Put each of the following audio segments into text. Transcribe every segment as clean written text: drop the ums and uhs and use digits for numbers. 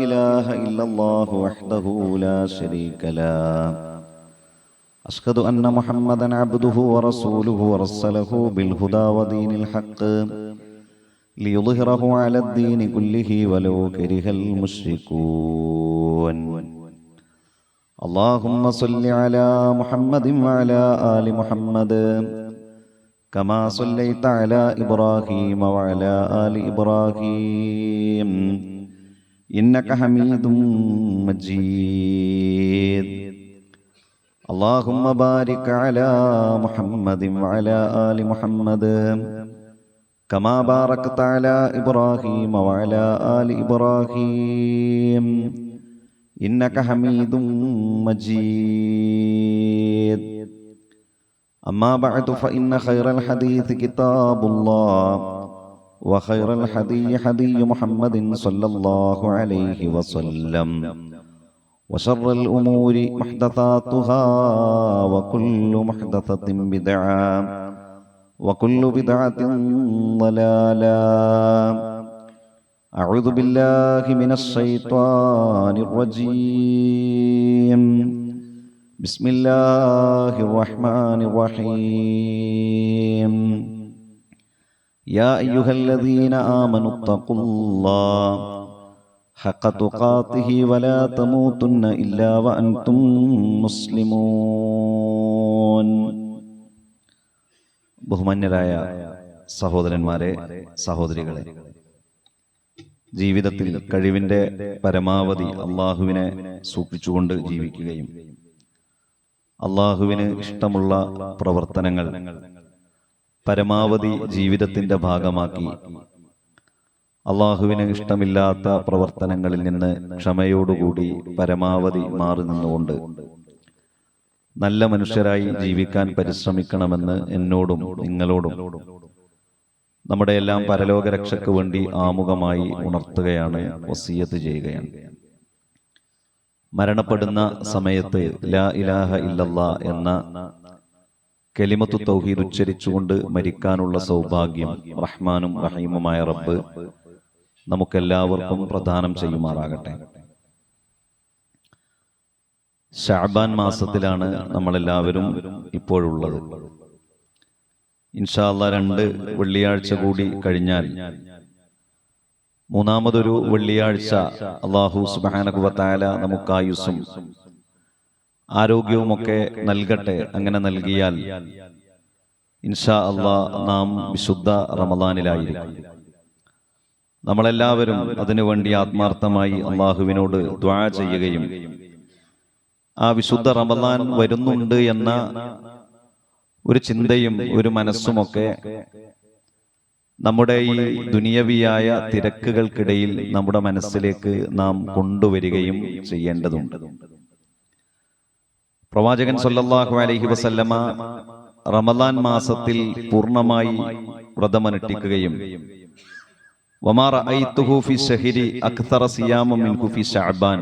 إله إلا الله وحده لا شريك له أشهد أن محمدا عبده ورسوله ورسله بالهدى ودين الحق ليظهره على الدين كله ولو كره المشركون اللهم صل على محمد وعلى آل محمد كما صليت على إبراهيم وعلى آل إبراهيم إنك حميد مجيد اللهم بارك على محمد وعلى آل محمد كما باركت على إبراهيم وعلى آل إبراهيم إنك حميد مجيد أما بعد فإن خير الحديث كتاب الله وخير الحدي حدي محمد صلى الله عليه وسلم وشر الأمور محدثاتها وكل محدثة بدعة وكل بدعة ضلالة أعوذ بالله من الشيطان الرجيم بسم الله الرحمن الرحيم يا أيها الذين آمنوا اتقوا الله حق تقاته ولا تموتن إلا وأنتم مسلمون. ബഹുമാന്യരായ സഹോദരന്മാരെ, സഹോദരികളെ, ജീവിതത്തിൽ കഴിവിൻ്റെ പരമാവധി അള്ളാഹുവിനെ സൂക്ഷിച്ചുകൊണ്ട് ജീവിക്കുകയും അള്ളാഹുവിന് ഇഷ്ടമുള്ള പ്രവർത്തനങ്ങൾ പരമാവധി ജീവിതത്തിൻ്റെ ഭാഗമാക്കി അള്ളാഹുവിന് ഇഷ്ടമില്ലാത്ത പ്രവർത്തനങ്ങളിൽ നിന്ന് ക്ഷമയോടുകൂടി പരമാവധി മാറി നിന്നുകൊണ്ട് നല്ല മനുഷ്യരായി ജീവിക്കാൻ പരിശ്രമിക്കണമെന്ന് എന്നോടും നിങ്ങളോടും നമ്മുടെ എല്ലാം പരലോക രക്ഷയ്ക്ക് വേണ്ടി ആമുഖമായി ഉണർത്തുകയാണ്, വസിയ്യത്ത് ചെയ്യുകയാണ്. മരണപ്പെടുന്ന സമയത്ത് ലാ ഇലാഹ ഇല്ലല്ലാ എന്ന കലിമത്തു തൗഹീദ് ഉച്ചരിച്ചുകൊണ്ട് മരിക്കാനുള്ള സൗഭാഗ്യം റഹ്മാനും റഹീമുമായ റബ്ബ് നമുക്കെല്ലാവർക്കും പ്രദാനം ചെയ്യുമാറാകട്ടെ. ശഅബാൻ മാസത്തിലാണ് നമ്മളെല്ലാവരും ഇപ്പോഴുള്ളത്. ഇൻഷാ അല്ലാഹ് 2 വെള്ളിയാഴ്ച കൂടി കഴിഞ്ഞാൽ മൂന്നാമതൊരു വെള്ളിയാഴ്ച അല്ലാഹു സുബ്ഹാനഹു വ തആല നമുക്ക് ആയുസ്സും ആരോഗ്യവുമൊക്കെ നൽകട്ടെ. അങ്ങനെ നൽകിയാൽ ഇൻഷാ അല്ലാഹ് നാം വിശുദ്ധ റമളാനിലായിരിക്കും. നമ്മളെല്ലാവരും അതിനുവേണ്ടി ആത്മാർത്ഥമായി അള്ളാഹുവിനോട് ദുആ ചെയ്യുകയും ആ വിശുദ്ധ റമളാൻ വരുന്നുണ്ട് എന്ന ഒരു ചിന്തയും ഒരു മനസ്സുമൊക്കെ നമ്മുടെ ഈ ദുനിയവിയായ തിരക്കുകൾക്കിടയിൽ നമ്മുടെ മനസ്സിലേക്ക് നാം കൊണ്ടുവരികയും ചെയ്യേണ്ടതുണ്ട്. പ്രവാചകൻ സല്ലല്ലാഹു അലൈഹി വസല്ലമ റമളാൻ മാസത്തിൽ പൂർണ്ണമായി വ്രതമനുഷ്ഠിക്കുകയും വമാ റഅയ്തുഹു ഫി ശഹരി അക്തറ സിയാമ മിൻഹു ഫി ശഅബാൻ,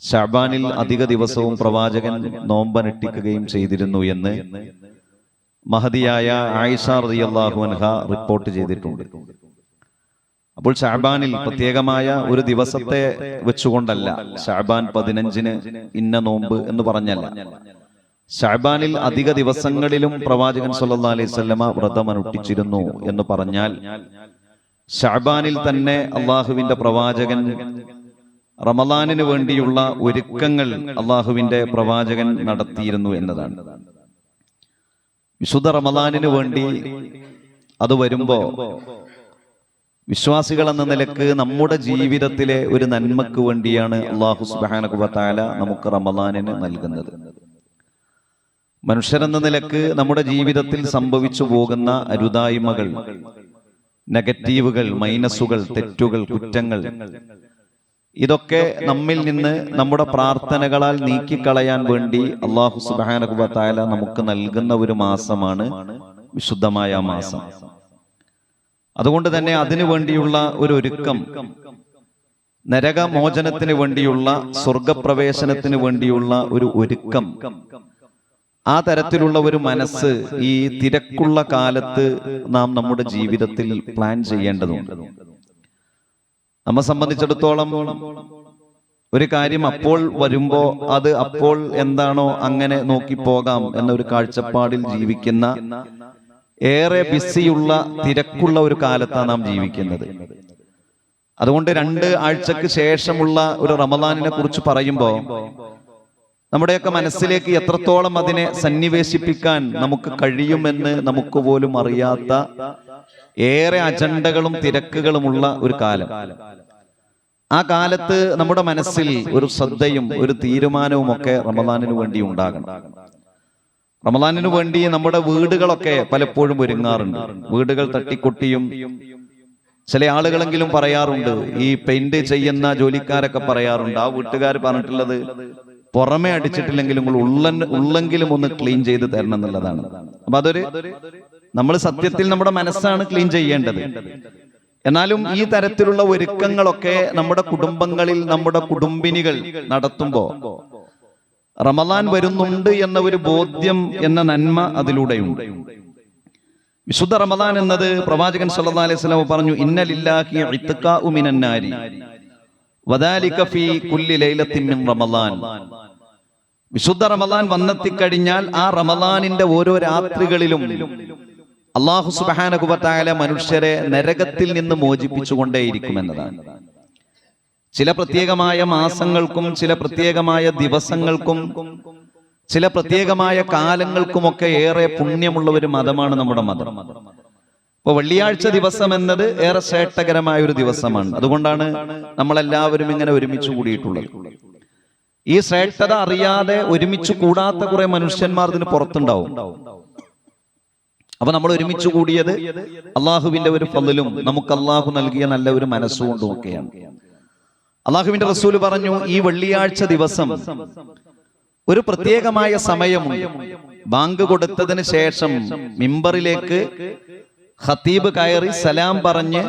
ശഅബാനിൽ അധിക ദിവസവും പ്രവാചകൻ നോമ്പനുഷ്ഠിക്കുകയും ചെയ്തിരുന്നു എന്ന് മഹദിയായ ആയിഷ റളിയല്ലാഹു അൻഹ റിപ്പോർട്ട് ചെയ്തിട്ടുണ്ട്. അപ്പോൾ ശഅബാനിൽ പ്രത്യേകമായ ഒരു ദിവസത്തെ വെച്ചുകൊണ്ടല്ല, ശഅബാൻ 15-ന് ഇന്ന നോമ്പ് എന്ന് പറഞ്ഞല്ല, ശഅബാനിൽ അധിക ദിവസങ്ങളിലും പ്രവാചകൻ സല്ലല്ലാഹു അലൈഹി വസല്ലമ വ്രതമനുഷ്ഠിച്ചിരുന്നു എന്ന് പറഞ്ഞാൽ ശഅബാനിൽ തന്നെ അള്ളാഹുവിന്റെ പ്രവാചകൻ റമളാനിന് വേണ്ടിയുള്ള ഒരുക്കങ്ങൾ അള്ളാഹുവിന്റെ പ്രവാചകൻ നടത്തിയിരുന്നു എന്നതാണ്. വിശുദ്ധ റമളാനിന് വേണ്ടി അത് വരുമ്പോ വിശ്വാസികൾ എന്ന നിലക്ക് നമ്മുടെ ജീവിതത്തിലെ ഒരു നന്മക്ക് വേണ്ടിയാണ് അല്ലാഹു സുബ്ഹാനഹു വ തആല നമുക്ക് റമളാനിന് നൽകുന്നത്. മനുഷ്യരെന്ന നിലക്ക് നമ്മുടെ ജീവിതത്തിൽ സംഭവിച്ചു പോകുന്ന അരുതായ്മകൾ, നെഗറ്റീവുകൾ, മൈനസുകൾ, തെറ്റുകൾ, കുറ്റങ്ങൾ, ഇതൊക്കെ നമ്മിൽ നിന്ന് നമ്മുടെ പ്രാർത്ഥനകളാൽ നീക്കിക്കളയാൻ വേണ്ടി അല്ലാഹു സുബ്ഹാനഹു വ തആല നമുക്ക് നൽകുന്ന ഒരു മാസമാണ് വിശുദ്ധമായ മാസം. അതുകൊണ്ട് തന്നെ അതിനു വേണ്ടിയുള്ള ഒരു ഒരുക്കം, നരകമോചനത്തിന് വേണ്ടിയുള്ള, സ്വർഗപ്രവേശനത്തിന് വേണ്ടിയുള്ള ഒരു ഒരുക്കം, ആ തരത്തിലുള്ള ഒരു മനസ്സ് ഈ തിരക്കുള്ള കാലത്ത് നാം നമ്മുടെ ജീവിതത്തിൽ പ്ലാൻ ചെയ്യേണ്ടതുണ്ട്. നമ്മെ സംബന്ധിച്ചിടത്തോളം ഒരു കാര്യം അപ്പോൾ വരുമ്പോ അത് അപ്പോൾ എന്താണോ അങ്ങനെ നോക്കി പോകാം എന്നൊരു കാഴ്ചപ്പാടിൽ ജീവിക്കുന്ന, ഏറെ ബിസിയുള്ള തിരക്കുള്ള ഒരു കാലത്താണ് നാം ജീവിക്കുന്നത്. അതുകൊണ്ട് 2 ആഴ്ചക്ക് ശേഷമുള്ള ഒരു റമദാനിനെ കുറിച്ച് പറയുമ്പോൾ നമ്മുടെയൊക്കെ മനസ്സിലേക്ക് എത്രത്തോളം അതിനെ സന്നിവേശിപ്പിക്കാൻ നമുക്ക് കഴിയുമെന്ന് നമുക്ക് പോലും അറിയാത്ത ഏറെ അജണ്ടകളും തിരക്കുകളുമുള്ള ഒരു കാലം. ആ കാലത്ത് നമ്മുടെ മനസ്സിൽ ഒരു ശ്രദ്ധയും ഒരു തീരുമാനവും ഒക്കെ റമദാനിനു വേണ്ടി ഉണ്ടാകണം. റമദാനിനു വേണ്ടി നമ്മുടെ വീടുകളൊക്കെ പലപ്പോഴും ഒരുങ്ങാറുണ്ട്. വീടുകൾ തട്ടിക്കൊട്ടിയും, ചില ആളുകളെങ്കിലും പറയാറുണ്ട്, ഈ പെയിന്റ് ചെയ്യുന്ന ജോലിക്കാരൊക്കെ പറയാറുണ്ട്, ആ വീട്ടുകാർ പറഞ്ഞിട്ടുള്ളത് പുറമെ അടിച്ചിട്ടില്ലെങ്കിലും ഉള്ളെങ്കിലും ഒന്ന് ക്ലീൻ ചെയ്ത് തരണം എന്നുള്ളതാണ്. അപ്പൊ നമ്മൾ സത്യത്തിൽ നമ്മുടെ മനസ്സാണ് ക്ലീൻ ചെയ്യേണ്ടത്. എന്നാലും ഈ തരത്തിലുള്ള ഒരുക്കങ്ങളൊക്കെ നമ്മുടെ കുടുംബങ്ങളിൽ നമ്മുടെ കുടുംബിനികൾ നടത്തുമ്പോ റമദാൻ വരുന്നുണ്ട് എന്ന ഒരു ബോധ്യം എന്ന നന്മ അതിലൂടെയുണ്ട്. വിശുദ്ധ റമദാൻ എന്നത് പ്രവാചകൻ സല്ലല്ലാഹു അലൈഹി വസല്ലം പറഞ്ഞു, ഇന്ന ലില്ലാഹി ഇത്ഖാഉ മിനൻ നാരി വദാലിക ഫീ കുല്ലി ലൈലത്തിൻ മിൻ റമദാൻ. വിശുദ്ധ റമദാൻ വന്നെത്തിക്കഴിഞ്ഞാൽ ആ റമദാനിന്റെ ഓരോ രാത്രികളിലും അല്ലാഹു സുബ്ഹാനഹു വ തആല മനുഷ്യരെ നരകത്തിൽ നിന്ന് മോചിപ്പിച്ചുകൊണ്ടേയിരിക്കുമെന്നതാണ്. ചില പ്രത്യേകമായ മാസങ്ങൾക്കും ചില പ്രത്യേകമായ ദിവസങ്ങൾക്കും ചില പ്രത്യേകമായ കാലങ്ങൾക്കുമൊക്കെ ഏറെ പുണ്യമുള്ള ഒരു മതമാണ് നമ്മുടെ മതം. ഇപ്പൊ വെള്ളിയാഴ്ച ദിവസം എന്നത് ഏറെ ശ്രേഷ്ഠകരമായ ഒരു ദിവസമാണ്. അതുകൊണ്ടാണ് നമ്മളെല്ലാവരും ഇങ്ങനെ ഒരുമിച്ച് കൂടിയിട്ടുള്ളത്. ഈ ശ്രേഷ്ഠത അറിയാതെ ഒരുമിച്ച് കൂടാത്ത കുറെ മനുഷ്യന്മാർ ഇതിന് പുറത്തുണ്ടാവും. അപ്പൊ നമ്മൾ ഒരുമിച്ച് കൂടിയത് അള്ളാഹുവിന്റെ ഒരു ഫضലും നമുക്ക് അള്ളാഹു നൽകിയ നല്ല ഒരു മനസ്സുകൊണ്ടും ഒക്കെയാണ്. അള്ളാഹുവിന്റെ റസൂൽ പറഞ്ഞു, ഈ വെള്ളിയാഴ്ച ദിവസം ഒരു പ്രത്യേകമായ സമയമുണ്ട്. ബാങ്ക് കൊടുത്തതിന് ശേഷം മിമ്പറിലേക്ക് ഖതീബ് കയറി സലാം പറഞ്ഞ്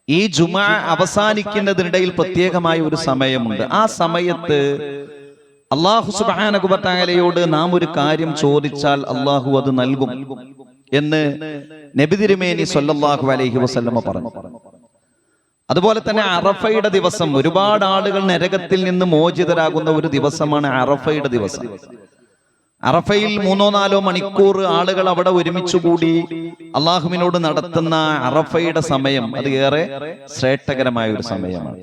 ഈ ജുമാ അവസാനിക്കുന്നതിനിടയിൽ പ്രത്യേകമായ ഒരു സമയമുണ്ട്. ആ സമയത്ത് അല്ലാഹു സുബ്ഹാനഹു വ തആലയോട് നാം ഒരു കാര്യം ചോദിച്ചാൽ അല്ലാഹു അത് നൽകും എന്ന് നബി തിരുമേനി സ്വല്ലല്ലാഹു അലൈഹി വസല്ലമ പറഞ്ഞു. അതുപോലെ തന്നെ അറഫയുടെ ദിവസം, ഒരുപാട് ആളുകൾ നരകത്തിൽ നിന്ന് മോചിതരാകുന്ന ഒരു ദിവസമാണ് അറഫയുടെ ദിവസം. അറഫയിൽ 3-4 മണിക്കൂർ ആളുകൾ അവിടെ ഒരുമിച്ച് കൂടി അള്ളാഹുവിനോട് നടത്തുന്ന അറഫയുടെ സമയം അത് ഏറെ ശ്രേഷ്ഠകരമായ ഒരു സമയമാണ്.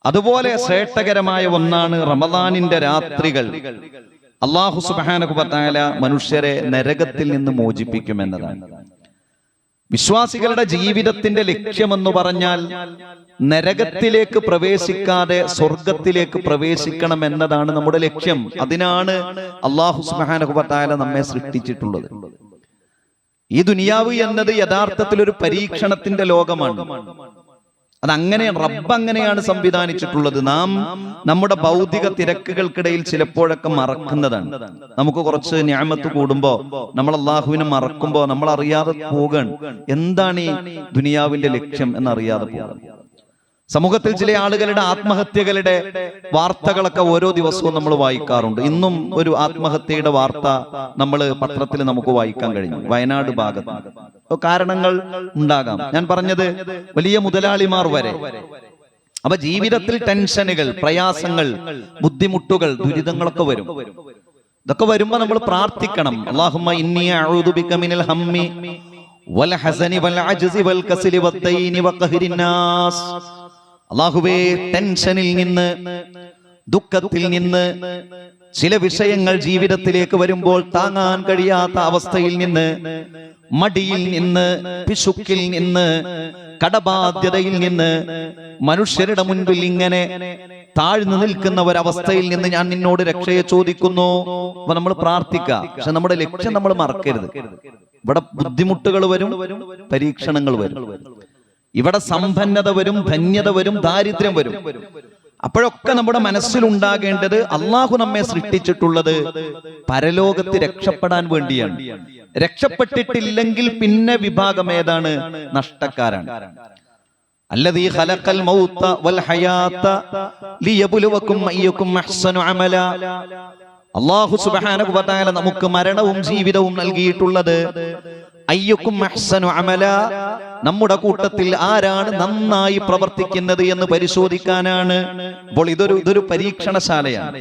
അതുപോലെ ശ്രേഷ്ഠകരമായ ഒന്നാണ് റമദാനിന്റെ രാത്രികൾ. അല്ലാഹു സുബ്ഹാനഹു വ തആല മനുഷ്യരെ നരകത്തിൽ നിന്ന് മോചിപ്പിക്കുമെന്നതാണ്. വിശ്വാസികളുടെ ജീവിതത്തിന്റെ ലക്ഷ്യമെന്ന് പറഞ്ഞാൽ നരകത്തിലേക്ക് പ്രവേശിക്കാതെ സ്വർഗത്തിലേക്ക് പ്രവേശിക്കണം എന്നതാണ് നമ്മുടെ ലക്ഷ്യം. അതിനാണ് അല്ലാഹു സുബ്ഹാനഹു വ തആല നമ്മെ സൃഷ്ടിച്ചിട്ടുള്ളത്. ഈ ദുനിയാവ് എന്നത് യഥാർത്ഥത്തിൽ ഒരു പരീക്ഷണത്തിന്റെ ലോകമാണ്. അതങ്ങനെ റബ്ബ് അങ്ങനെയാണ് സംവിധാനിച്ചിട്ടുള്ളത്. നാം നമ്മുടെ ഭൗതിക തിരക്കുകൾക്കിടയിൽ ചിലപ്പോഴൊക്കെ മറക്കുന്നതാണ്. നമുക്ക് കുറച്ച് നിഅമത്ത് കൂടുമ്പോ നമ്മൾ അള്ളാഹുവിനെ മറക്കുമ്പോ നമ്മൾ അറിയാതെ പോകാൻ എന്താണ് ഈ ദുനിയാവിന്റെ ലക്ഷ്യം എന്നറിയാതെ പോകാൻ. സമൂഹത്തിൽ ചില ആളുകളുടെ ആത്മഹത്യകളുടെ വാർത്തകളൊക്കെ ഓരോ ദിവസവും നമ്മൾ വായിക്കാറുണ്ട്. ഇന്നും ഒരു ആത്മഹത്യയുടെ വാർത്ത നമ്മൾ പത്രത്തിൽ നമുക്ക് വായിക്കാൻ കഴിഞ്ഞു, വയനാട് ഭാഗത്ത്. കാരണങ്ങൾ ഉണ്ടാകാം. ഞാൻ പറഞ്ഞത് വലിയ മുതലാളിമാർ വരെ. അപ്പൊ ജീവിതത്തിൽ ടെൻഷനുകൾ, പ്രയാസങ്ങൾ, ബുദ്ധിമുട്ടുകൾ, ദുരിതങ്ങളൊക്കെ വരും. ഇതൊക്കെ വരുമ്പോ നമ്മൾ പ്രാർത്ഥിക്കണം. അല്ലാഹുമ്മ ഇന്നി അഊദു ബിക മിനൽ ഹമ്മി വൽ ഹസനി വൽ അജ്സി വൽ കസലി വദ്ദൈനി വഖഹ്രിൻ നാസ്. അല്ലാഹുവേ, ടെൻഷനിൽ നിന്ന്, ദുഃഖത്തിൽ നിന്ന്, ചില വിഷയങ്ങൾ ജീവിതത്തിലേക്ക് വരുമ്പോൾ താങ്ങാൻ കഴിയാത്ത അവസ്ഥയിൽ നിന്ന്, മടിയിൽ നിന്ന്, പിശുക്കിൽ നിന്ന്, കടബാധ്യതയിൽ നിന്ന്, മനുഷ്യരുടെ മുൻപിൽ ഇങ്ങനെ താഴ്ന്നു നിൽക്കുന്ന ഒരവസ്ഥയിൽ നിന്ന് ഞാൻ നിന്നോട് രക്ഷയെ ചോദിക്കുന്നു. അപ്പൊ നമ്മൾ പ്രാർത്ഥിക്കുക. പക്ഷെ നമ്മുടെ ലക്ഷ്യം നമ്മൾ മറക്കരുത്. ഇവിടെ ബുദ്ധിമുട്ടുകൾ വരും, പരീക്ഷണങ്ങൾ വരും. ഇവിടെ സമ്പന്നത വരും, ധന്യത വരും, ദാരിദ്ര്യം വരും. അപ്പോഴൊക്കെ നമ്മുടെ മനസ്സിലുണ്ടാകേണ്ടത് അള്ളാഹു നമ്മെ സൃഷ്ടിച്ചിട്ടുള്ളത് പരലോകത്ത് രക്ഷപ്പെടാൻ വേണ്ടിയാണ്. രക്ഷപ്പെട്ടിട്ടില്ലെങ്കിൽ പിന്നെ വിഭാഗം ഏതാണ്? നഷ്ടക്കാരാണ്. അല്ലദീ ഖലഖൽ മൗത വൽ ഹയാത ലിയബ്ലുവകും അയ്യുകും അഹ്സനു അമല. അല്ലാഹു സുബ്ഹാനഹു വ തആല നമുക്ക് മരണവും ജീവിതവും നൽകിയിട്ടുള്ളത് അയ്യുകും അഹ്സനു അമല, നമ്മുടെ കൂട്ടത്തിൽ ആരാണ് നന്നായി പ്രവർത്തിക്കുന്നത് എന്ന് പരിശോധിക്കാനാണ്. അപ്പോൾ ഇതൊരു പരീക്ഷണശാലയാണ്.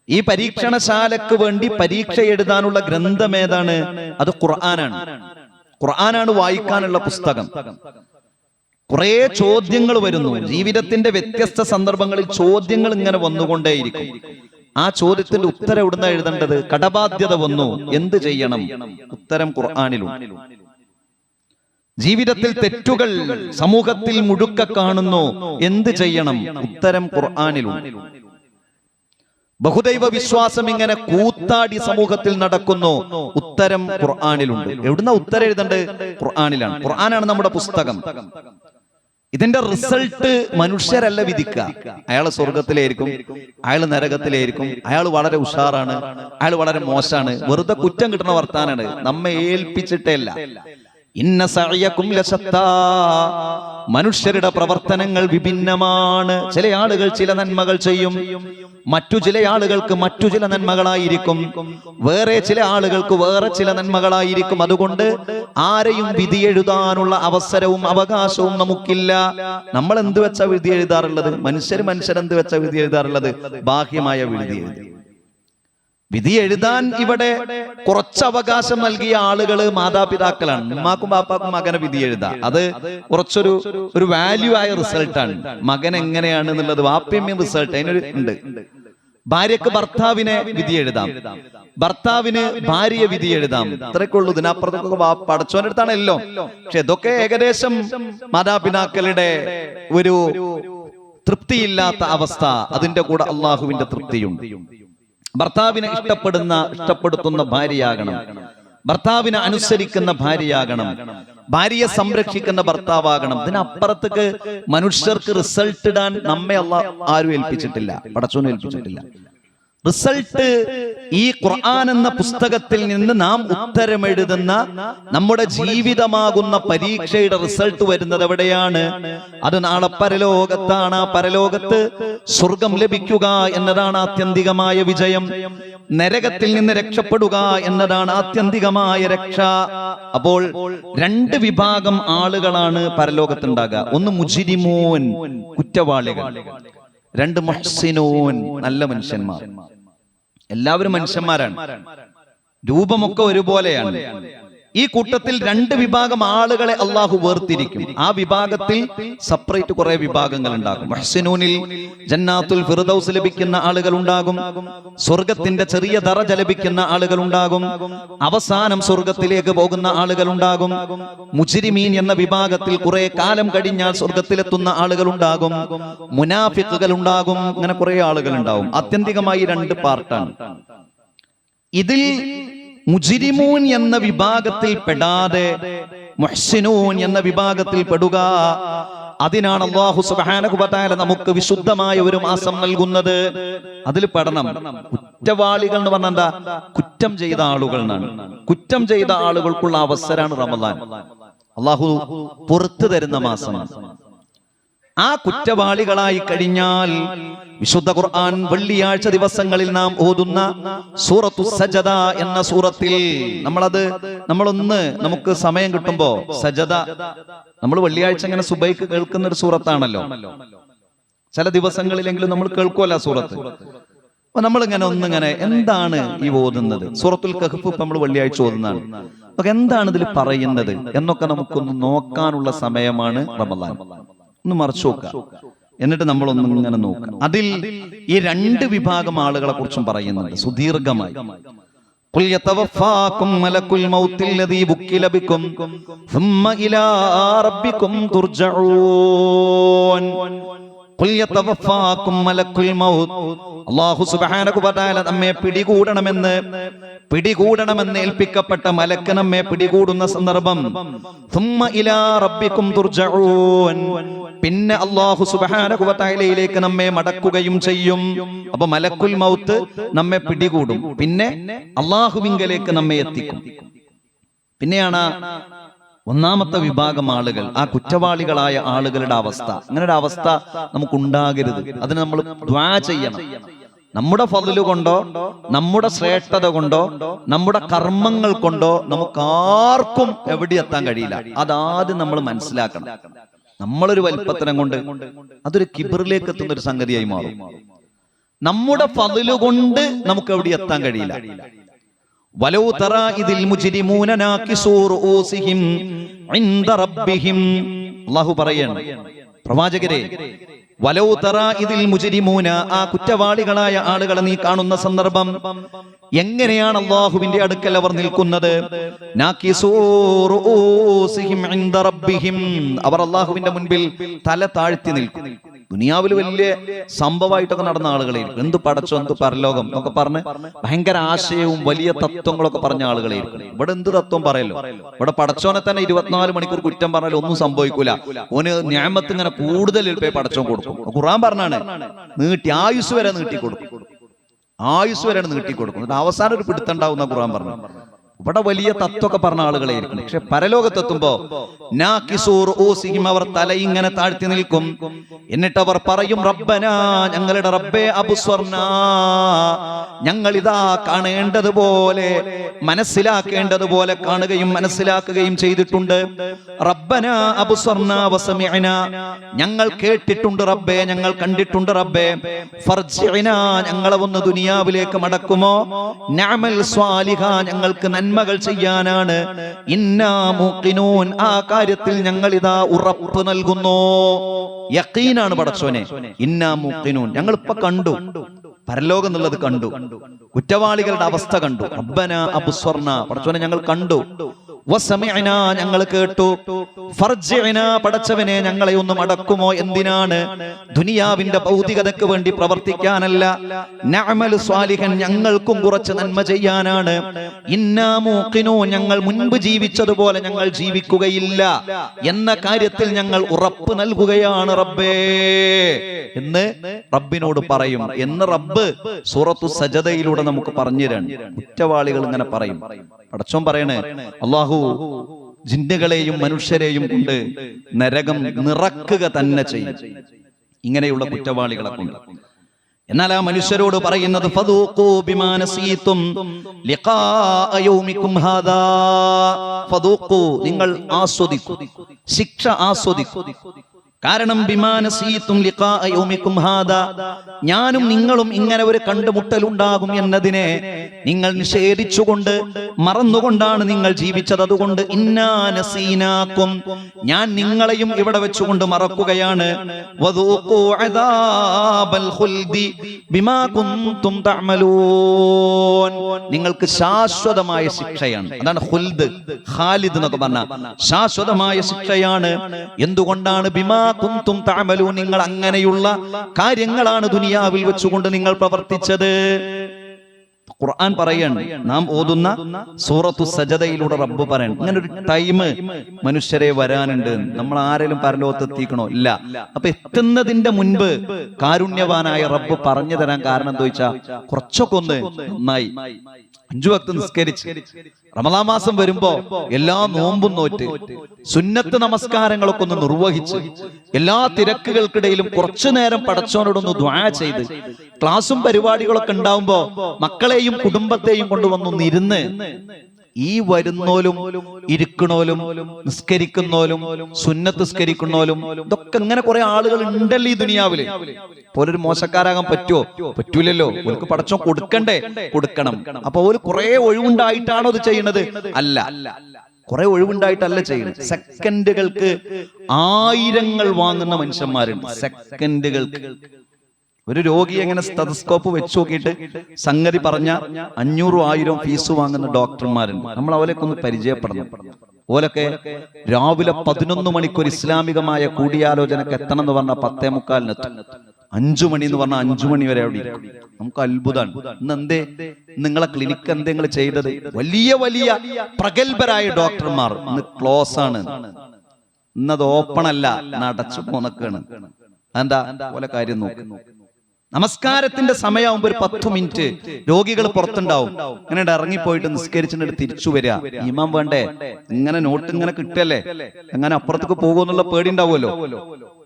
ഈ പരീക്ഷണശാലക്ക് വേണ്ടി പരീക്ഷ എഴുതാനുള്ള ഗ്രന്ഥം ഏതാണ്? അത് ഖുർആനാണ്. ഖുർആനാണ് വായിക്കാനുള്ള പുസ്തകം. കുറെ ചോദ്യങ്ങൾ വരുന്നു. ജീവിതത്തിന്റെ വ്യത്യസ്ത സന്ദർഭങ്ങളിൽ ചോദ്യങ്ങൾ ഇങ്ങനെ വന്നുകൊണ്ടേയിരിക്കും. ആ ചോദ്യത്തിന്റെ ഉത്തരം എവിടുന്ന എഴുതേണ്ടത്? കടബാധ്യത വന്നു, എന്ത് ചെയ്യണം? ഉത്തരം ഖുർആനിലും. ജീവിതത്തിൽ തെറ്റുകൾ സമൂഹത്തിൽ മുഴുക്ക കാണുന്നു, എന്ത് ചെയ്യണം? ഉത്തരം ഖുർആനിലും. ബഹുദൈവ വിശ്വാസം ഇങ്ങനെ കൂത്താടി സമൂഹത്തിൽ നടക്കുന്നു, ഉത്തരം ഖുർആനിലുണ്ട്. എവിടുന്ന ഉത്തരം എഴുതേണ്ടത്? ഖുർആനിലാണ്. ഖുർആനാണ് നമ്മുടെ പുസ്തകം. ഇതിന്റെ റിസൾട്ട് മനുഷ്യരല്ല വിധിക്കുക. അയാൾ സ്വർഗത്തിലായിരിക്കും, അയാൾ നരകത്തിലായിരിക്കും, അയാൾ വളരെ ഉഷാറാണ്, അയാൾ വളരെ മോശമാണ്, വെറുതെ കുറ്റം കിട്ടുന്ന വർത്താനാണ്. നമ്മെ ഏൽപ്പിച്ചിട്ടേ അല്ല. ഇന്ന സഅയകും ലശത്താ, മനുഷ്യരുടെ പ്രവർത്തനങ്ങൾ വിഭിന്നമാണ്. ചില ആളുകൾ ചില നന്മകൾ ചെയ്യും, മറ്റു ചില ആളുകൾക്ക് മറ്റു ചില നന്മകളായിരിക്കും, വേറെ ചില ആളുകൾക്ക് വേറെ ചില നന്മകളായിരിക്കും. അതുകൊണ്ട് ആരെയും വിധി എഴുതാനുള്ള അവസരവും അവകാശവും നമുക്കില്ല. നമ്മൾ എന്ത് വെച്ചാ വിധി എഴുതാറുള്ളത്? മനുഷ്യരെന്ത് വെച്ചാ വിധി എഴുതാറുള്ളത്? ബാഹ്യമായ വിധി എഴുതി. വിധി എഴുതാൻ ഇവിടെ കുറച്ച് അവകാശം നൽകിയ ആളുകള് മാതാപിതാക്കളാണ്. ഉമ്മാക്കും ബാപ്പാക്കും മകനെ വിധി എഴുതാം. അത് കുറച്ചൊരു വാല്യൂ ആയ റിസൾട്ടാണ്. മകൻ എങ്ങനെയാണ് എന്നുള്ളത് വാപ്യമ്യം റിസൾട്ട് അതിനൊരു ഉണ്ട്. ഭാര്യക്ക് ഭർത്താവിനെ വിധി എഴുതാം, ഭർത്താവിന് ഭാര്യയെ വിധി എഴുതാം. ഇത്രയൊക്കെ ഉള്ളൂ. ഇതിനപ്പുറത്തൊക്കെ പടച്ചോന്റെ അടുത്താണല്ലോ. പക്ഷെ ഇതൊക്കെ ഏകദേശം മാതാപിതാക്കളുടെ ഒരു തൃപ്തിയില്ലാത്ത അവസ്ഥ. അതിന്റെ കൂടെ അള്ളാഹുവിന്റെ തൃപ്തിയുണ്ട്. ഭർത്താവിനെ ഇഷ്ടപ്പെടുത്തുന്ന ഭാര്യയാകണം, ഭർത്താവിനെ അനുസരിക്കുന്ന ഭാര്യയാകണം, ഭാര്യയെ സംരക്ഷിക്കുന്ന ഭർത്താവാകണം. ഇതിനപ്പുറത്തേക്ക് മനുഷ്യർക്ക് റിസൾട്ട് ഇടാൻ നമ്മെ ആരും ഏൽപ്പിച്ചിട്ടില്ല, പടച്ചോനും ഏൽപ്പിച്ചിട്ടില്ല. റിസൾട്ട് ഈ ഖുർആൻ എന്ന പുസ്തകത്തിൽ നിന്ന് നാം ഉത്തരമെഴുതുന്ന നമ്മുടെ ജീവിതമാകുന്ന പരീക്ഷയുടെ റിസൾട്ട് വരുന്നത് എവിടെയാണ്? അത് നാളെ പരലോകത്താണ്. ആ പരലോകത്ത് സ്വർഗം ലഭിക്കുക എന്നതാണ് ആത്യന്തികമായ വിജയം. നരകത്തിൽ നിന്ന് രക്ഷപ്പെടുക എന്നതാണ് ആത്യന്തികമായ രക്ഷ. അപ്പോൾ രണ്ട് വിഭാഗം ആളുകളാണ് പരലോകത്തുണ്ടാകുക. ഒന്ന് മുജ്രിമൂൻ, കുറ്റവാളികൾ. രണ്ട് മുഹ്സിനൂൻ, നല്ല മനുഷ്യന്മാർ. എല്ലാവരും മനുഷ്യന്മാരാണ്, രൂപമൊക്കെ ഒരുപോലെയാണ്. ഈ കൂട്ടത്തിൽ രണ്ട് വിഭാഗം ആളുകളെ അള്ളാഹു വേർതിരിക്കും. ആ വിഭാഗത്തിൽ സെപ്പറേറ്റ് കുറെ വിഭാഗങ്ങൾ ഉണ്ടാകും. മുഹ്സിനൂനിൽ ജന്നാത്തുൽ ഫിർദൗസ് ലഭിക്കുന്ന ആളുകൾ ഉണ്ടാകും, സ്വർഗത്തിന്റെ ചെറിയ ദറജ ലഭിക്കുന്ന ആളുകൾ ഉണ്ടാകും, അവസാനം സ്വർഗത്തിലേക്ക് പോകുന്ന ആളുകൾ ഉണ്ടാകും. മുജ്രിമീൻ എന്ന വിഭാഗത്തിൽ കുറെ കാലം കഴിഞ്ഞാൽ സ്വർഗത്തിലെത്തുന്ന ആളുകൾ ഉണ്ടാകും, മുനാഫിഖുകൾ ഉണ്ടാകും. അങ്ങനെ കുറെ ആളുകൾ ഉണ്ടാവും. ആത്യന്തികമായി രണ്ട് പാർട്ടാണ്. ഇതിൽ മുജ്രിമൂൻ എന്ന വിഭാഗത്തിൽ പെടാതെ മുഹ്സിനൂൻ എന്ന വിഭാഗത്തിൽ പെടുക, അതിനാണ് അല്ലാഹു സുബ്ഹാനഹു വ തആല നമുക്ക് വിശുദ്ധമായ ഒരു മാസം നൽകുന്നത്. അതിൽ പെടണം. കുറ്റവാളികൾ എന്ന് പറഞ്ഞാൽ എന്താ? കുറ്റം ചെയ്ത ആളുകൾ എന്നാണ്. കുറ്റം ചെയ്ത ആളുകൾക്കുള്ള അവസരമാണ് റമദാൻ. അല്ലാഹു പുറത്തു തരുന്ന മാസമാണ്. ആ കുറ്റവാളികളായി കഴിഞ്ഞാൽ വിശുദ്ധ ഖുർആൻ വെള്ളിയാഴ്ച ദിവസങ്ങളിൽ നാം ഓതുന്ന സൂറത്തു സജദ എന്ന സൂറത്തിൽ നമുക്ക് സമയം കിട്ടുമ്പോ സജദ നമ്മൾ വെള്ളിയാഴ്ച ഇങ്ങനെ സുബൈക്ക് കേൾക്കുന്ന ഒരു സൂറത്താണല്ലോ. ചില ദിവസങ്ങളിലെങ്കിലും നമ്മൾ കേൾക്കുമല്ലോ സൂറത്ത്. അപ്പൊ നമ്മളിങ്ങനെ എന്താണ് ഈ ഓതുന്നത്? സൂറത്തുൽ കഹ്ഫ് നമ്മൾ വെള്ളിയാഴ്ച ഓതുന്നതാണ്. അപ്പൊ എന്താണ് ഇതിൽ പറയുന്നത് എന്നൊക്കെ നമുക്കൊന്ന് നോക്കാനുള്ള സമയമാണ് റമദാൻ. ഒന്ന് മറിച്ചു നോക്കുക, എന്നിട്ട് നമ്മളൊന്നും ഇങ്ങനെ നോക്കുക. അതിൽ ഈ രണ്ട് വിഭാഗം ആളുകളെ കുറിച്ചും പറയുന്നുണ്ട് സുദീർഘമായി. ഖുൽ യതവഫാകും മലക്കുൽ മൗത്തിൽ ലദീ ബുക്കില ബികും സുമ്മ ഇലാ റബ്ബികും തുർജഊൻ. ഖുൽ യതവഫാകും മലക്കുൽ മൗത്ത്, അല്ലാഹു സുബ്ഹാനഹു വ തആല നമ്മെ പിടികൂടണമെന്ന് ഏൽപ്പിക്കപ്പെട്ട മലക്ക് നമ്മെ പിടികൂടുന്ന സന്ദർഭം. സുമ്മ ഇലാ റബ്ബികും തുർജഊൻ, പിന്നെ അല്ലാഹു സുബ്ഹാനഹു വ തആലയിലേക്ക് നമ്മെ മടക്കുകയും ചെയ്യും. അപ്പൊ മലക്കുൽ മൗത്ത് നമ്മെ പിടികൂടും, പിന്നെ അല്ലാഹുവിങ്കലേക്ക് നമ്മെ എത്തിക്കും. പിന്നെയാണ് ഒന്നാമത്തെ വിഭാഗം ആളുകൾ, ആ കുറ്റവാളികളായ ആളുകളുടെ അവസ്ഥ. അങ്ങനെ ഒരു അവസ്ഥ നമുക്കുണ്ടാകരുത്. അതിന് നമ്മൾ ദുആ ചെയ്യണം. നമ്മുടെ ഫضല് കൊണ്ടോ നമ്മുടെ ശ്രേഷ്ഠത കൊണ്ടോ നമ്മുടെ കർമ്മങ്ങൾ കൊണ്ടോ നമുക്കാർക്കും എവിടെ എത്താൻ കഴിയില്ല. അതാദ്യം നമ്മൾ മനസ്സിലാക്കണം. നമ്മളൊരു വലിപ്പത്തരം കൊണ്ട് അതൊരു കിബറിലേക്ക് എത്തുന്ന ഒരു സംഗതിയായി മാറും. നമ്മുടെ ഫضല് കൊണ്ട് നമുക്ക് എവിടെ എത്താൻ കഴിയില്ല. വലൗ തറാ ഇതിൽ മുജ്രിമൂന നാകിസൂ റൂസിഹിം ഇൻദ റബ്ബിഹിം. അല്ലാഹു പറയാണ്, പ്രവാചകരെ, വലൗ തറാ ഇതിൽ മുജ്രിമൂന, ആ കുറ്റവാളികളായ ആളുകളെ നീ കാണുന്ന സന്ദർഭം എങ്ങനെയാണ് അല്ലാഹുവിന്റെ അടുക്കൽ അവർ നിൽക്കുന്നത്? നാകിസൂ റൂസിഹിം ഇൻദ റബ്ബിഹിം, അവർ അല്ലാഹുവിന്റെ മുൻപിൽ തല താഴ്ത്തി നിൽക്കും. ദുനിയാവിൽ വലിയ സംഭവമായിട്ടൊക്കെ നടന്ന ആളുകളായിരിക്കും. എന്ത് പടച്ചോ, എന്ത് പരലോകം എന്നൊക്കെ പറഞ്ഞ് ഭയങ്കര ആശയവും വലിയ തത്വങ്ങളൊക്കെ പറഞ്ഞ ആളുകളായിരിക്കും. ഇവിടെ എന്ത് തത്വം പറയല്ലോ? ഇവിടെ പടച്ചോനെ തന്നെ 24 മണിക്കൂർ കുറ്റം പറഞ്ഞാൽ ഒന്നും സംഭവിക്കൂല. ഓന് നിഅമത്ത് ഇങ്ങനെ കൂടുതൽ പടച്ചോൻ കൊടുക്കും. ഖുർആൻ പറഞ്ഞാണ്, ആയുസ് വരെ നീട്ടി കൊടുക്കും. ആയുസ് വരെ നീട്ടി കൊടുക്കും. അവസാനം ഒരു പിടുത്തുണ്ടാവുന്ന ഖുർആൻ പറഞ്ഞു. ഇവിടെ വലിയ തത്വമൊക്കെ പറഞ്ഞ ആളുകളായിരിക്കും. പക്ഷെ പരലോകത്തെത്തുമ്പോ അവർ തല ഇങ്ങനെ താഴ്ത്തി നിൽക്കും. എന്നിട്ട് അവർ പറയും, റബ്ബനാ, ഞങ്ങളുടെ റബ്ബേ, അബ്സ്വർനാ, ഞങ്ങൾ ഇതാ കാണേണ്ടതുപോലെ മനസ്സിലാക്കേണ്ടതുപോലെ കാണുകയും മനസ്സിലാക്കുകയും ചെയ്തിട്ടുണ്ട്. റബ്ബനാ അബ്സ്വർനാ വസമിഅനാ, ഞങ്ങൾ കേട്ടിട്ടുണ്ട് റബ്ബേ, ഞങ്ങൾ കണ്ടിട്ടുണ്ട് റബ്ബേ. ഫർജിഅനാ, ഞങ്ങളെ ഒന്ന് ദുനിയാവിലേക്ക് മടക്കുമോ? നഅമൽ സ്വാലിഹാ, ഞങ്ങൾക്ക് നന്മകൾ ചെയ്യാനാണ്. ഇന്നാ മുഖിനൂൻ, ആ കാര്യത്തിൽ ഞങ്ങൾ ഇതാ ഉറപ്പ് നൽകുന്നു. യഖീനാണ് പടച്ചോനെ. ഇന്നാ മുഖിനൂൻ, ഞങ്ങൾ ഇപ്പൊ കണ്ടു, പരലോകം എന്നുള്ളത് കണ്ടു, കുറ്റവാളികളുടെ അവസ്ഥ കണ്ടു. റബ്ബനാ അബ്സ്വർനാ, പടച്ചോനെ ഞങ്ങൾ കണ്ടു. വസമിഅനാ, ഞങ്ങൾ കേട്ടു. ഫർജിഅനാ, പടച്ചവനെ ഞങ്ങളെ ഒന്ന് മടക്കുമോ? എന്തിനാണ്? ദുനിയാവിന്റെ ഭൗതികതയ്ക്ക് വേണ്ടി പ്രവർത്തിക്കാനല്ല. നഅമൽ സ്വാലിഹൻ, ഞങ്ങൾക്കും കുറച്ച് നന്മ ചെയ്യാനാണ്. ഇന്നാ മൂഖിനൂൻ, ഞങ്ങൾ മുൻപ് ജീവിച്ചതുപോലെ ഞങ്ങൾ ജീവിക്കുകയില്ല എന്ന കാര്യത്തിൽ ഞങ്ങൾ ഉറപ്പ് നൽകുകയാണ് റബ്ബേ എന്ന് റബ്ബിനോട് പറയും എന്ന് റബ്ബ് സൂറത്തു സജദയിലൂടെ നമുക്ക് പറഞ്ഞു തരാണ്. കുറ്റവാളികൾ ഇങ്ങനെ പറയും. പടച്ചോൻ പറയണേ, അല്ലാഹു ജിന്നുകളെയും മനുഷ്യരെയും കൊണ്ട് നരകം നിറക്കുക തന്നെ ചെയ്യും ഇങ്ങനെയുള്ള കുറ്റവാളികളെ കൊണ്ട്. എന്നാൽ ആ മനുഷ്യരോട് പറയുന്നത്, ഫദൂഖൂ ബിമാ നസീതും ലിഖാഅ യൗമികും ഹാദാ, ഫദൂഖൂ, നിങ്ങൾ ആസ്വദിക്കൂ, ശിക്ഷ ആസ്വദിക്കൂ. കാരണം ബിമാ നസീതും ലിഖാഅ യൗമികും ഹാദാ, ഞാനും നിങ്ങളും ഇങ്ങനെ ഒരു കണ്ടുമുട്ടലുണ്ടാകും എന്നതിനെ നിങ്ങൾ നിഷേധിച്ചുകൊണ്ട് മറന്നുകൊണ്ടാണ് നിങ്ങൾ ജീവിച്ചത്. അതുകൊണ്ട് ഇന്നാ നസീനാകും, ഞാൻ നിങ്ങളെയും ഇവിടെ വെച്ചുകൊണ്ട് മറക്കുകയാണ്. വദൂഖൂ അദാബൽ ഖുൽദി ബിമാ കുൻതും തഅമലൂൻ, നിങ്ങൾക്ക് ശാശ്വതമായ ശിക്ഷയാണ്. അതാണ് ഖുൽദ്, ഖാലിദ് എന്നൊക്കെ പറഞ്ഞ ശാശ്വതമായ ശിക്ഷയാണ്. എന്തുകൊണ്ടാണ്? ബിമാ കുന്തും തഅമലൂൻ, നിങ്ങൾ അങ്ങനെയുള്ള കാര്യങ്ങളാണ് ദുനിയാവിൽ വെച്ചുകൊണ്ട് നിങ്ങൾ പ്രവർത്തിച്ചത്. ഖുർആൻ പറയാണ്, നാം ഓതുന്ന സൂറത്തു സജദയിലൂടെ റബ്ബ് പറയണം, ഇങ്ങനെ ഒരു ടൈം മനുഷ്യരെ വരാനുണ്ട്. നമ്മൾ ആരെങ്കിലും പരലോകത്ത് എത്തിക്കണോ? ഇല്ല. അപ്പൊ എത്തുന്നതിന്റെ മുൻപ് കാരുണ്യവാനായ റബ്ബ് പറഞ്ഞു തരാൻ കാരണം എന്താ വെച്ചാൽ, കുറച്ചൊക്കെ ഒന്ന് നന്നായി 5 വക്ത് നിസ്കരിച്ച് റമദാൻ മാസം വരുമ്പോ എല്ലാ നോമ്പും നോറ്റ് സുന്നത്ത് നമസ്കാരങ്ങളൊക്കെ ഒന്ന് നിർവഹിച്ച് എല്ലാ തിരക്കുകൾക്കിടയിലും കുറച്ചു നേരം പടച്ചോനോടൊന്ന് ദുആ ചെയ്ത് ക്ലാസും പരിപാടികളൊക്കെ ഉണ്ടാവുമ്പോ മക്കളെയും കുടുംബത്തെയും കൊണ്ടുവന്നൊന്ന് ഇരുന്ന് ഈ വരുന്നോലും ഇരിക്കണോലും നിസ്കരിക്കുന്നോലും സുന്നത്ത് നിസ്കരിക്കുന്നോലും ഇതൊക്കെ ഇങ്ങനെ കുറെ ആളുകൾ ഉണ്ടല്ലോ ഈ ദുനിയാവില്. പോലൊരു മോശക്കാരാകാൻ പറ്റുമോ? പറ്റൂലല്ലോ. ഓർക്ക് പടച്ചോൻ കൊടുക്കണ്ടേ? കൊടുക്കണം. അപ്പൊ ഓര് കുറെ ഒഴിവുണ്ടായിട്ടാണോ ഇത് ചെയ്യുന്നത്? അല്ല, കുറെ ഒഴിവുണ്ടായിട്ടല്ല ചെയ്യുന്നത്. സെക്കൻഡുകൾക്ക് 1000 വാങ്ങുന്ന മനുഷ്യന്മാരുണ്ട്. സെക്കൻഡുകൾക്ക് ഒരു രോഗി എങ്ങനെ സ്റ്റെതസ്കോപ്പ് വെച്ച് നോക്കിയിട്ട് സംഗതി പറഞ്ഞ 500-1000 ഫീസ് വാങ്ങുന്ന ഡോക്ടർമാരുണ്ട്. നമ്മൾ അവരൊക്കെ ഒന്ന് പരിചയപ്പെടണം. ഓലൊക്കെ രാവിലെ 11 മണിക്കൂർ ഇസ്ലാമികമായ കൂടിയാലോചനക്ക് എത്തണം എന്ന് പറഞ്ഞാൽ 10:45 എത്തും. 5 മണി എന്ന് പറഞ്ഞാൽ 5 മണി വരെ അവിടെ ഇരിക്കും. നമുക്ക് അത്ഭുതമാണ്. ഇന്ന് എന്തേ നിങ്ങളെ ക്ലിനിക്ക് എന്തെങ്കിലും ചെയ്തത്? വലിയ വലിയ പ്രഗത്ഭരായ ഡോക്ടർമാർ ഇന്ന് ക്ലോസ് ആണ്. ഇന്നത് ഓപ്പൺ അല്ല, അടച്ചു പോന്നൊക്കെയാണ്. എന്താ പോലെ കാര്യം നോക്കുന്നു. നമസ്കാരത്തിന്റെ സമയമാകുമ്പോ ഒരു 10 മിനിറ്റ് രോഗികൾ പുറത്തുണ്ടാവും. ഇങ്ങനെ ഇറങ്ങിപ്പോയിട്ട് നിസ്കരിച്ചിട്ട് തിരിച്ചു വരിക. ഇമാം വേണ്ടേ? ഇങ്ങനെ നോട്ട് ഇങ്ങനെ കിട്ടല്ലേ, എങ്ങനെ അപ്പുറത്തേക്ക് പോകുമെന്നുള്ള പേടി ഉണ്ടാവുമല്ലോ.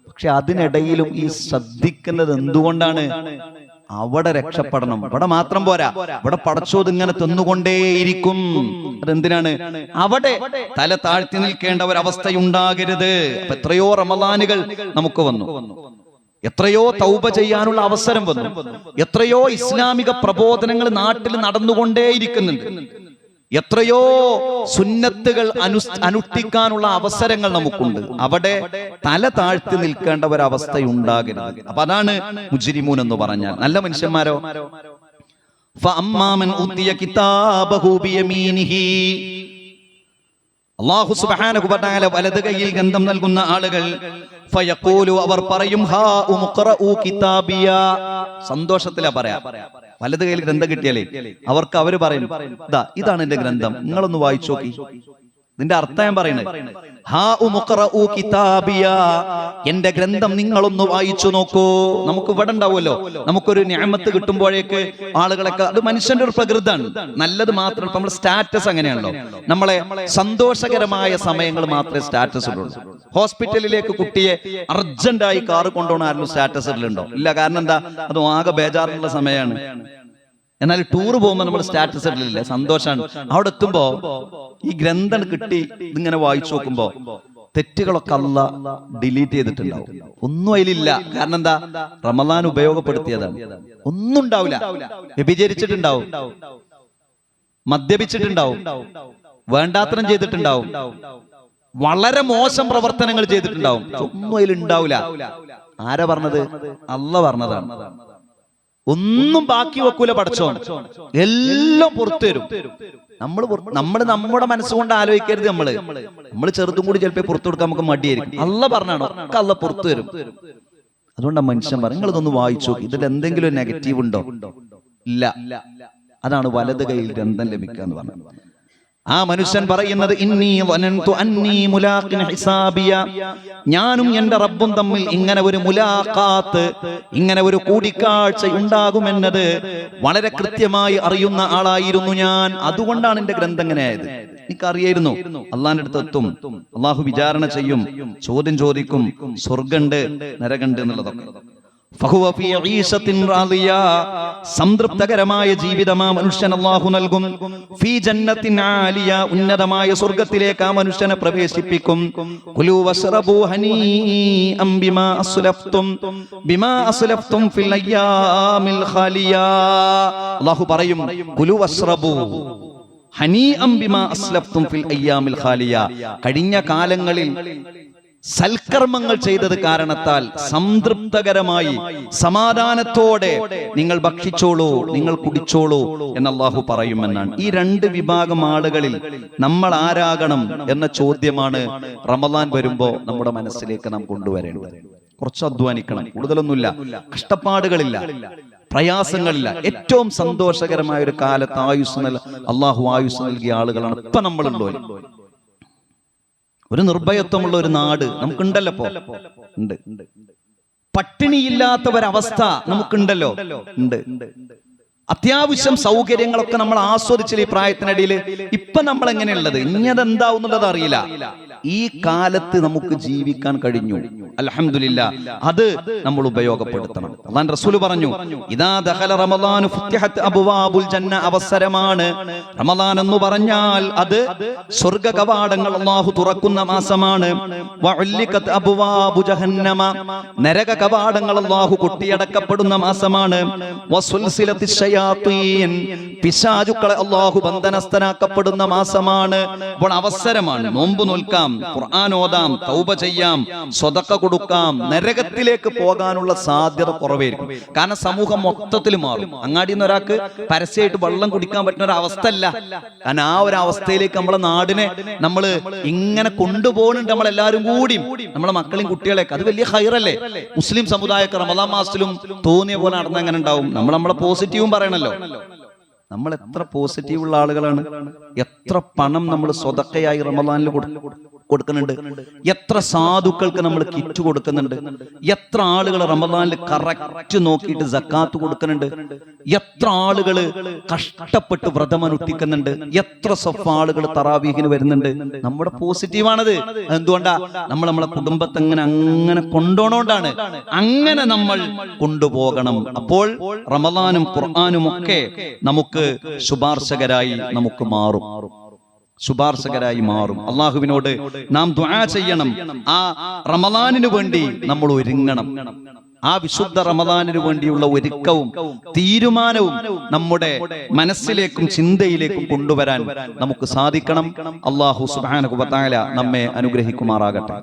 പക്ഷെ അതിനിടയിലും ഈ ശ്രദ്ധിക്കുന്നത് എന്തുകൊണ്ടാണ്? അവിടെ രക്ഷപ്പെടണം. ഇവിടെ മാത്രം പോരാ, ഇവിടെ പടച്ചോത് ഇങ്ങനെ തിന്നുകൊണ്ടേയിരിക്കും. അതെന്തിനാണ്? അവിടെ തല താഴ്ത്തി നിൽക്കേണ്ട ഒരവസ്ഥയുണ്ടാകരുത്. അപ്പൊ എത്രയോ റമളാനുകൾ നമുക്ക് വന്നു, എത്രയോ തൗബ ചെയ്യാനുള്ള അവസരം വന്നു, എത്രയോ ഇസ്ലാമിക പ്രബോധനങ്ങൾ നാട്ടിൽ നടന്നുകൊണ്ടേയിരിക്കുന്നുണ്ട്, എത്രയോ സുന്നത്തുകൾ അനുഷ്ഠിക്കാനുള്ള അവസരങ്ങൾ നമുക്കുണ്ട്. അവിടെ തല താഴ്ത്തി നിൽക്കേണ്ട ഒരവസ്ഥയുണ്ടാകരുത്. അപ്പൊ അതാണ് മുജ്രിമൂൻ എന്ന് പറഞ്ഞാൽ. നല്ല മനുഷ്യന്മാരോ, ഫഅമ്മാമൻ ഉതിയ കിതാബഹു ബിയമീനിഹി, അല്ലാഹു സുബ്ഹാനഹു വ തആല വലത് കൈയിൽ ഗ്രന്ഥം നൽകുന്ന ആളുകൾ, ഫയഖൂലു, അവർ പറയും, ഹാ ഉഖറഉ കിതാബിയ, സന്തോഷത്തിലാ പറയാ. വലത് കയ്യിൽ ഗ്രന്ഥം കിട്ടിയാലേ അവര് പറയും, ഇതാണ് എന്റെ ഗ്രന്ഥം, നിങ്ങളൊന്ന് വായിച്ചു നോക്കി. ഇതിന്റെ അർത്ഥം ഞാൻ പറയുന്നത്, ഹാ ഉഖറഉ കിതാബിയ, എന്റെ ഗ്രന്ഥം നിങ്ങളൊന്ന് വായിച്ചു നോക്കൂ. നമുക്ക് ഇവിടെ ഉണ്ടാവുമല്ലോ, നമുക്കൊരു നിഅമത്ത് കിട്ടുമ്പോഴേക്ക് ആളുകളൊക്കെ, അത് മനുഷ്യന്റെ ഒരു പ്രകൃതാണ്, നല്ലത് മാത്രം. നമ്മൾ സ്റ്റാറ്റസ് അങ്ങനെയാണല്ലോ, നമ്മളെ സന്തോഷകരമായ സമയങ്ങൾ മാത്രമേ സ്റ്റാറ്റസ് ഉള്ളൂ. ഹോസ്പിറ്റലിലേക്ക് കുട്ടിയെ അർജന്റായി കാറ് കൊണ്ടുപോകണ ആരും സ്റ്റാറ്റസ് ഇടലുണ്ടോ? ഇല്ല. കാരണം എന്താ? അത് ആകെ ബേജാറുള്ള സമയമാണ്. എന്നാൽ ടൂർ പോകുമ്പോൾ നമ്മൾ സ്റ്റാറ്റസ് ഇടലില്ല, സന്തോഷമാണ്. അവിടെ എത്തുമ്പോ ഈ ഗ്രന്ഥം കിട്ടി ഇതിങ്ങനെ വായിച്ചു നോക്കുമ്പോ തെറ്റുകളൊക്കെ അല്ലാഹ് ഡിലീറ്റ് ചെയ്തിട്ടുണ്ടാവും. ഒന്നും അതിലില്ല. കാരണം എന്താ? റമളാൻ ഉപയോഗപ്പെടുത്തിയതാണ്. ഒന്നും ഉണ്ടാവില്ല. വ്യഭിചരിച്ചിട്ടുണ്ടാവും, മദ്യപിച്ചിട്ടുണ്ടാവും, വേണ്ടാത്തരം ചെയ്തിട്ടുണ്ടാവും, വളരെ മോശം പ്രവർത്തനങ്ങൾ ചെയ്തിട്ടുണ്ടാവും. ഒന്നും അതിലുണ്ടാവില്ല. ആരാ പറഞ്ഞത്? അല്ലാഹ് പറഞ്ഞതാണ്. ഒന്നും ബാക്കി വെക്കൂല പടച്ചോൻ, എല്ലാം പുറത്തു തരും. നമ്മൾ നമ്മുടെ മനസ്സുകൊണ്ട് ആലോചിക്കരുത്. നമ്മള് ചെറുതും കൂടി ചിലപ്പോ പുറത്തു കൊടുക്കാൻ നമുക്ക് മടിയായിരിക്കും. അല്ലാഹ് പറഞ്ഞാണോ ഒക്കെ അല്ലാഹ് പുറത്തു തരും. അതുകൊണ്ടാണ് മനുഷ്യൻ പറയും, നിങ്ങളിതൊന്ന് വായിച്ചു നോക്കി, ഇതിൽ എന്തെങ്കിലും ഒരു നെഗറ്റീവ് ഉണ്ടോ? ഇല്ല. അതാണ് വലത് കൈയിൽ ഗ്രന്ഥം ലഭിക്കുക എന്ന് പറഞ്ഞത്. ആ മനുഷ്യൻ പറയുന്നത്, ഇന്നി വനന്തു അന്നി മുലാഖിൻ ഹിസാബിയ, ഞാനും എന്റെ റബ്ബും തമ്മിൽ ഇങ്ങനെ ഒരു മുലാഖാത്ത്, ഇങ്ങനെ ഒരു കൂടിക്കാഴ്ച ഉണ്ടാകുമെന്നത് വളരെ കൃത്യമായി അറിയുന്ന ആളായിരുന്നു ഞാൻ. അതുകൊണ്ടാണ് എന്റെ ഗ്രന്ഥം ഇങ്ങനെ ആയത്. എനിക്കറിയായിരുന്നു അള്ളാഹിന്റെ അടുത്ത് എത്തും, അള്ളാഹു വിചാരണ ചെയ്യും, ചോദ്യം ചോദിക്കും, സ്വർഗണ്ട് നരകണ്ട് എന്നുള്ളതൊക്കെ. സംതൃപ്തകരമായ ജീവിതം ആ മനുഷ്യൻ അല്ലാഹു നൽകും. ഫീ ജന്നത്തിൻ ആലിയ, ഉന്നതമായ സ്വർഗ്ഗത്തിലേക്ക് ആ മനുഷ്യനെ പ്രവേശിപ്പിക്കും. കുലൂ വശ്റബൂ ഹനീഅൻ ബിമാ അസ്ലഫ്തും ഫിൽ അയ്യാമിൽ ഖാലിയ. അല്ലാഹു പറയും, കുലൂ വശ്റബൂ ഹനീഅൻ ബിമാ അസ്ലഫ്തും ഫിൽ അയ്യാമിൽ ഖാലിയ, കഴിഞ്ഞ കാലങ്ങളിൽ സൽക്കർമ്മങ്ങൾ ചെയ്തത് കാരണത്താൽ സംതൃപ്തകരമായി സമാധാനത്തോടെ നിങ്ങൾ ഭക്ഷിച്ചോളൂ, നിങ്ങൾ കുടിച്ചോളൂ എന്ന് അല്ലാഹു പറയുമെന്നാണ്. ഈ രണ്ട് വിഭാഗം ആളുകളിൽ നമ്മൾ ആരാകണം എന്ന ചോദ്യമാണ് റമളാൻ വരുമ്പോ നമ്മുടെ മനസ്സിലേക്ക് നാം കൊണ്ടുവരേണ്ടത്. കുറച്ച് അധ്വാനിക്കണം, കൂടുതലൊന്നുമില്ല, കഷ്ടപ്പാടുകളില്ല, പ്രയാസങ്ങളില്ല. ഏറ്റവും സന്തോഷകരമായ ഒരു കാലത്ത് അല്ലാഹു ആയുസ് നൽകിയ ആളുകളാണ് ഇപ്പൊ നമ്മളുള്ളവർ. ഒരു നിർഭയത്വമുള്ള ഒരു നാട് നമുക്കുണ്ടല്ലോ, ഉണ്ട്. പട്ടിണിയില്ലാത്ത ഒരവസ്ഥ നമുക്കുണ്ടല്ലോ, ഉണ്ട്. അത്യാവശ്യം സൗകര്യങ്ങളൊക്കെ നമ്മൾ ആസ്വദിച്ചില്ല ഈ പ്രായത്തിനിടയിൽ. ഇപ്പൊ നമ്മൾ എങ്ങനെയുള്ളത്, ഇനി അതെന്താവുന്നുള്ളത് അറിയില്ല. ഈ കാലത്ത് നമുക്ക് ജീവിക്കാൻ കഴിഞ്ഞു, അൽഹംദുലില്ലാ. അത് നമ്മൾ ഉപയോഗപ്പെടുത്തണം. അല്ലാഹു റസൂൽ പറഞ്ഞു, ഇദാ ദഖല റമളാനു ഫുത്തിഹത് അബ്വാബുൽ ജന്ന, അവസരമാണ് റമളാൻ എന്ന് പറഞ്ഞാൽ അത് സ്വർഗ്ഗ കവാടങ്ങൾ അല്ലാഹു തുറക്കുന്ന മാസമാണ്. വഉല്ലികത് അബ്വാബു ജഹന്നമ, നരക കവാടങ്ങൾ അല്ലാഹു കൊട്ടിയടക്കപ്പെടുന്ന മാസമാണ്. വസുൽസിലത്തിശ് ശയാത്തീൻ, പിശാചുക്കളെ അല്ലാഹു ബന്ധനസ്ഥനാക്കപ്പെടുന്ന മാസമാണ്. അപ്പോൾ അവസരമാണ്. നോമ്പ് നോൽക്കാം, ഖുർആൻ ഓതാം, തൗബ ചെയ്യാം, സ്വതക്ക കൊടുക്കാം. നരകത്തിലേക്ക് പോകാനുള്ള സാധ്യത കുറവായിരിക്കും. കാരണം സമൂഹം മൊത്തത്തിൽ മാറും. അങ്ങാടിയിൽ നിന്ന് ഒരാൾക്ക് പരസ്യമായിട്ട് വെള്ളം കുടിക്കാൻ പറ്റുന്ന ഒരു അവസ്ഥ അല്ല. കാരണം ആ ഒരു അവസ്ഥയിലേക്ക് നമ്മളെ നാടിനെ നമ്മൾ ഇങ്ങനെ കൊണ്ടുപോകുന്നുണ്ട്. നമ്മളെല്ലാവരും കൂടിയും നമ്മളെ മക്കളെയും കുട്ടികളെയൊക്കെ. അത് വലിയ ഹൈറല്ലേ? മുസ്ലിം സമുദായമൊക്കെ റമളാൻ മാസത്തിലും തോന്നിയ പോലെ നടന്ന അങ്ങനെ ഉണ്ടാവും. നമ്മളെ പോസിറ്റീവും പറയണല്ലോ. നമ്മൾ എത്ര പോസിറ്റീവ് ഉള്ള ആളുകളാണ്. എത്ര പണം നമ്മൾ സ്വതക്കയായി റമളാനിൽ കൊടുക്കും. കൊടുക്കുന്നുണ്ട്, എത്ര സാധുക്കൾക്ക് നമ്മൾ കിറ്റ് കൊടുക്കുന്നുണ്ട്, എത്ര ആളുകൾ റമദാനിൽ കറക്റ്റ് നോക്കിയിട്ട് സക്കാത്ത് കൊടുക്കുന്നുണ്ട്, എത്ര ആളുകൾ കഷ്ടപ്പെട്ട് വ്രതമനുഷ്ഠിക്കുന്നുണ്ട്, എത്ര സഫ് ആളുകൾ തറാവീഹിന് വരുന്നുണ്ട്. നമ്മുടെ പോസിറ്റീവാണത്. എന്തുകൊണ്ടാ? നമ്മളെ കുടുംബത്തെ അങ്ങനെ കൊണ്ടുപോകണോണ്ടാണ്. അങ്ങനെ നമ്മൾ കൊണ്ടുപോകണം. അപ്പോൾ റമദാനും ഖുർആനും ഒക്കെ നമുക്ക് ശുപാർശകരായി നമുക്ക് മാറും, ശുപാർശകരായി മാറും. അള്ളാഹുവിനോട് നാം ദുആ ചെയ്യണം. ആ റമദാനിനു വേണ്ടി നമ്മൾ ഒരുങ്ങണം. ആ വിശുദ്ധ റമദാനിനു വേണ്ടിയുള്ള ഒരുക്കവും തീരുമാനവും നമ്മുടെ മനസ്സിലേക്കും ചിന്തയിലേക്കും കൊണ്ടുവരാൻ നമുക്ക് സാധിക്കണം. അല്ലാഹു സുബ്ഹാനഹു വ തആല നമ്മെ അനുഗ്രഹിക്കുമാറാകട്ടെ.